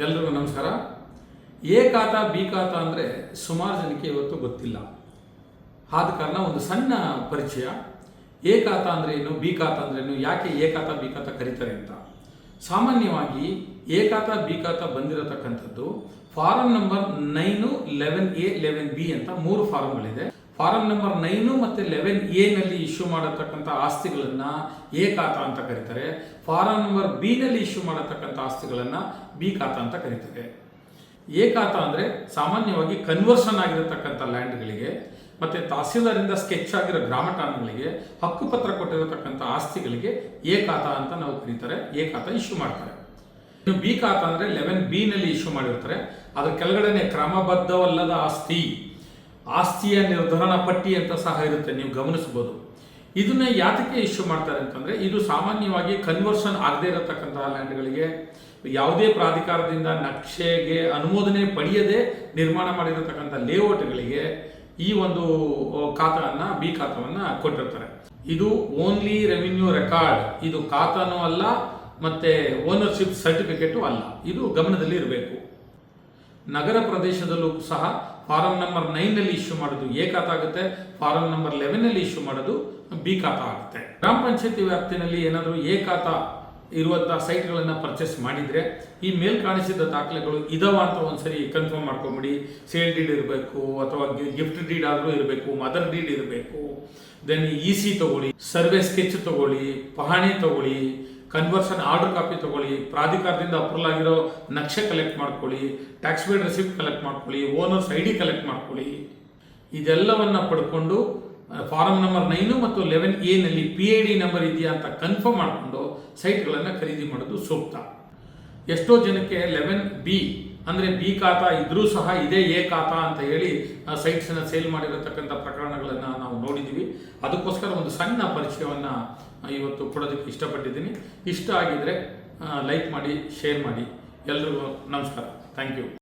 ಎಲ್ರಿಗೂ ನಮಸ್ಕಾರ. ಎ ಖಾತಾ ಬಿ ಖಾತಾ ಅಂದರೆ ಸುಮಾರು ಜನಕ್ಕೆ ಇವತ್ತು ಗೊತ್ತಿಲ್ಲ. ಆದ ಕಾರಣ ಒಂದು ಸಣ್ಣ ಪರಿಚಯ. ಎ ಖಾತಾ ಅಂದ್ರೆ ಏನು, ಬಿ ಖಾತಾ ಅಂದ್ರೇನು, ಯಾಕೆ ಎ ಖಾತಾ ಬಿ ಖಾತಾ ಕರೀತಾರೆ ಅಂತ. ಸಾಮಾನ್ಯವಾಗಿ ಎ ಖಾತಾ ಬಿ ಖಾತಾ ಬಂದಿರತಕ್ಕಂಥದ್ದು ಫಾರಂ ನಂಬರ್ 9, 11A, 11B ಅಂತ 3 ಫಾರಂಗಳಿದೆ. ಫಾರಂ ನಂಬರ್ 9 ಮತ್ತು 11A ನಲ್ಲಿ ಇಶ್ಯೂ ಮಾಡತಕ್ಕಂಥ ಆಸ್ತಿಗಳನ್ನ ಎ ಖಾತಾ ಅಂತ ಕರೀತಾರೆ. ಫಾರಂ ನಂಬರ್ ಬಿ ನಲ್ಲಿ ಇಶ್ಯೂ ಮಾಡತಕ್ಕಂಥ ಆಸ್ತಿಗಳನ್ನ ಬಿ ಖಾತಾ ಅಂತ ಕರೀತಾರೆ. ಎ ಖಾತಾ ಅಂದ್ರೆ ಸಾಮಾನ್ಯವಾಗಿ ಕನ್ವರ್ಷನ್ ಆಗಿರತಕ್ಕಂಥ ಲ್ಯಾಂಡ್ಗಳಿಗೆ ಮತ್ತೆ ತಹಸೀಲ್ದಾರಿಂದ ಸ್ಕೆಚ್ ಆಗಿರೋ ಗ್ರಾಮಠಾಣಗಳಿಗೆ ಹಕ್ಕುಪತ್ರ ಕೊಟ್ಟಿರತಕ್ಕಂಥ ಆಸ್ತಿಗಳಿಗೆ ಎ ಖಾತಾ ಅಂತ ನಾವು ಕರೀತಾರೆ. ಎ ಖಾತಾ ಇಶ್ಯೂ ಮಾಡ್ತಾರೆ. ಇನ್ನು ಬಿ ಖಾತಾ ಅಂದ್ರೆ 11B ನಲ್ಲಿ ಇಶ್ಯೂ ಮಾಡಿರ್ತಾರೆ. ಅದ್ರ ಕೆಳಗಡೆನೆ ಕ್ರಮಬದ್ಧವಲ್ಲದ ಆಸ್ತಿಯ ನಿರ್ಧರಣಾ ಪಟ್ಟಿ ಅಂತ ಸಹ ಇರುತ್ತೆ, ನೀವು ಗಮನಿಸಬಹುದು. ಇದನ್ನ ಯಾತಕ್ಕೆ ಇಶ್ಯೂ ಮಾಡ್ತಾರೆ ಅಂತಂದ್ರೆ, ಇದು ಸಾಮಾನ್ಯವಾಗಿ ಕನ್ವರ್ಷನ್ ಆಗದೆ ಇರತಕ್ಕಂತಹ ಲ್ಯಾಂಡ್ಗಳಿಗೆ, ಯಾವುದೇ ಪ್ರಾಧಿಕಾರದಿಂದ ನಕ್ಷೆಗೆ ಅನುಮೋದನೆ ಪಡೆಯದೆ ನಿರ್ಮಾಣ ಮಾಡಿರತಕ್ಕಂಥ ಲೇಔಟ್ಗಳಿಗೆ ಈ ಒಂದು ಖಾತಾವನ್ನ ಬಿ ಖಾತಾವನ್ನ ಕೊಟ್ಟಿರ್ತಾರೆ. ಇದು ಓನ್ಲಿ ರೆವಿನ್ಯೂ ರೆಕಾರ್ಡ್, ಇದು ಖಾತಾನೂ ಅಲ್ಲ ಮತ್ತೆ ಓನರ್ಶಿಪ್ ಸರ್ಟಿಫಿಕೇಟು ಅಲ್ಲ. ಇದು ಗಮನದಲ್ಲಿ ಇರಬೇಕು. ನಗರ ಪ್ರದೇಶದಲ್ಲೂ ಸಹ ಫಾರಂ ನಂಬರ್ 9 ನಲ್ಲಿ ಇಶ್ಯೂ ಮಾಡೋದು ಎ ಖಾತಾ ಆಗುತ್ತೆ, ಫಾರಂ ನಂಬರ್ 11 ನಲ್ಲಿ ಇಶ್ಯೂ ಮಾಡೋದು ಬಿ ಖಾತಾ ಆಗುತ್ತೆ. ಗ್ರಾಮ ಪಂಚಾಯತಿ ವ್ಯಾಪ್ತಿನಲ್ಲಿ ಏನಾದರೂ ಎ ಖಾತಾ ಇರುವಂತಹ ಸೈಟ್ಗಳನ್ನು ಪರ್ಚೇಸ್ ಮಾಡಿದ್ರೆ ಈ ಮೇಲ್ ಕಾಣಿಸಿದ ದಾಖಲೆಗಳು ಇದಾವ ಅಂತ ಒಂದ್ಸರಿ ಕನ್ಫರ್ಮ್ ಮಾಡ್ಕೊಂಬಿಡಿ. ಸೇಲ್ ಡೀಡ್ ಇರಬೇಕು ಅಥವಾ ಗಿಫ್ಟ್ ಡೀಡ್ ಆದರೂ ಇರಬೇಕು, ಮದರ್ ಡೀಡ್ ಇರಬೇಕು. ದೆನ್ EC ತಗೊಳ್ಳಿ, ಸರ್ವೆ ಸ್ಕೆಚ್ ತಗೊಳ್ಳಿ, ಪಹಣಿ ತಗೊಳ್ಳಿ, ಕನ್ವರ್ಷನ್ ಆರ್ಡರ್ ಕಾಪಿ ತಗೊಳ್ಳಿ, ಪ್ರಾಧಿಕಾರದಿಂದ ಅಪ್ರೂವಲ್ ಆಗಿರೋ ನಕ್ಷೆ ಕಲೆಕ್ಟ್ ಮಾಡ್ಕೊಳ್ಳಿ, ಟ್ಯಾಕ್ಸ್ ಪೇಡ್ ರಿಸಿಪ್ಟ್ ಕಲೆಕ್ಟ್ ಮಾಡ್ಕೊಳ್ಳಿ, ಓನರ್ಸ್ ID ಕಲೆಕ್ಟ್ ಮಾಡ್ಕೊಳ್ಳಿ. ಇದೆಲ್ಲವನ್ನ ಪಡ್ಕೊಂಡು ಫಾರಂ ನಂಬರ್ 9 ಮತ್ತು 11A ನಲ್ಲಿ PID ನಂಬರ್ ಇದೆಯಾ ಅಂತ ಕನ್ಫರ್ಮ್ ಮಾಡಿಕೊಂಡು ಸೈಟ್ಗಳನ್ನು ಖರೀದಿ ಮಾಡೋದು ಸೂಕ್ತ. ಎಷ್ಟೋ ಜನಕ್ಕೆ 11B ಅಂದರೆ ಬಿ ಖಾತಾ ಇದ್ರೂ ಸಹ ಇದೇ ಎ ಖಾತಾ ಅಂತ ಹೇಳಿ ಸೈಟ್ಸನ್ನು ಸೇಲ್ ಮಾಡಿರತಕ್ಕಂಥ ಪ್ರಕರಣಗಳನ್ನು ನಾವು ನೋಡಿದ್ದೀವಿ. ಅದಕ್ಕೋಸ್ಕರ ಒಂದು ಸಣ್ಣ ಪರಿಚಯವನ್ನು ಇವತ್ತು ಕೊಡೋದಕ್ಕೆ ಇಷ್ಟಪಟ್ಟಿದ್ದೀನಿ. ಇಷ್ಟ ಆಗಿದ್ರೆ ಲೈಕ್ ಮಾಡಿ, ಶೇರ್ ಮಾಡಿ. ಎಲ್ರಿಗೂ ನಮಸ್ಕಾರ. Thank you.